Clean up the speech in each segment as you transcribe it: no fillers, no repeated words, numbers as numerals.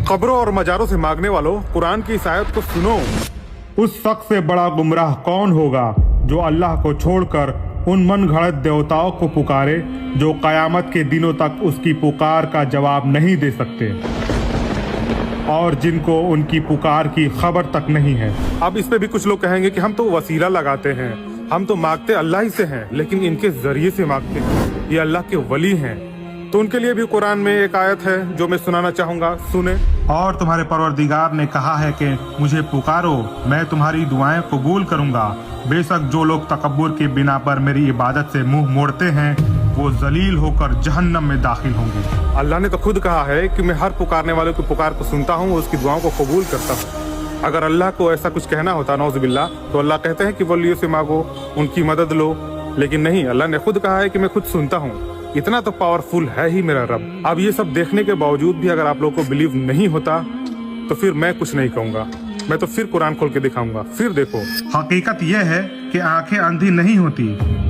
कब्रों और मजारों से मांगने वालों, कुरान की इस आयत को सुनो। उस शख्स से बड़ा गुमराह कौन होगा जो अल्लाह को छोड़कर उन मन घड़त देवताओं को पुकारे जो कयामत के दिनों तक उसकी पुकार का जवाब नहीं दे सकते और जिनको उनकी पुकार की खबर तक नहीं है। अब इस पे भी कुछ लोग कहेंगे कि हम तो वसीला लगाते हैं, हम तो मांगते अल्लाह ही से हैं, लेकिन इनके जरिए से मांगते हैं, ये अल्लाह के वली हैं। तो उनके लिए भी कुरान में एक आयत है जो मैं सुनाना चाहूंगा, सुने। और तुम्हारे परवरदिगार ने कहा है कि मुझे पुकारो, मैं तुम्हारी दुआएं कबूल करूंगा। बेशक जो लोग तकब्बुर के बिना पर मेरी इबादत से मुंह मोड़ते हैं वो जलील होकर जहन्नम में दाखिल होंगे। अल्लाह ने तो खुद कहा है कि मैं हर पुकारने वालों की पुकार को सुनता हूँ, उसकी दुआओं को कबूल करता हूँ। अगर अल्लाह को ऐसा कुछ कहना होता नौज़ुबिल्लाह, तो अल्लाह कहते हैं कि वलियों से मांगो, उनकी मदद लो, लेकिन नहीं, अल्लाह ने खुद कहा है कि मैं खुद सुनता हूँ। इतना तो पावरफुल है ही मेरा रब। अब ये सब देखने के बावजूद भी अगर आप लोगों को बिलीव नहीं होता तो फिर मैं कुछ नहीं कहूँगा, मैं तो फिर कुरान खोल के दिखाऊंगा, फिर देखो। हकीकत यह है कि आंखें अंधी नहीं होती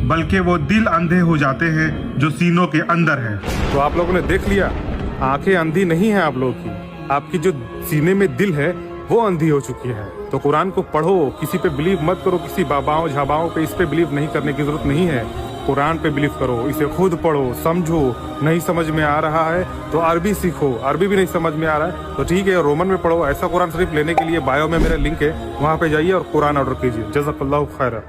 बल्कि वो दिल अंधे हो जाते हैं जो सीनों के अंदर है। तो आप लोगों ने देख लिया, आंखें अंधी नहीं है आप लोगों की, आपकी जो सीने में दिल है वो अंधी हो चुकी है। तो कुरान को पढ़ो, किसी पे बिलीव मत करो, किसी बाबाओं झाबाओं पे इस पे बिलीव नहीं करने की जरूरत नहीं है। कुरान पे बिलीव करो, इसे खुद पढ़ो, समझो। नहीं समझ में आ रहा है तो अरबी सीखो, अरबी भी नहीं समझ में आ रहा है तो ठीक है, रोमन में पढ़ो। ऐसा कुरान शरीफ लेने के लिए बायो में मेरा लिंक है, वहाँ पे जाइए और कुरान ऑर्डर कीजिए। जज़ाकल्लाहु खैरा।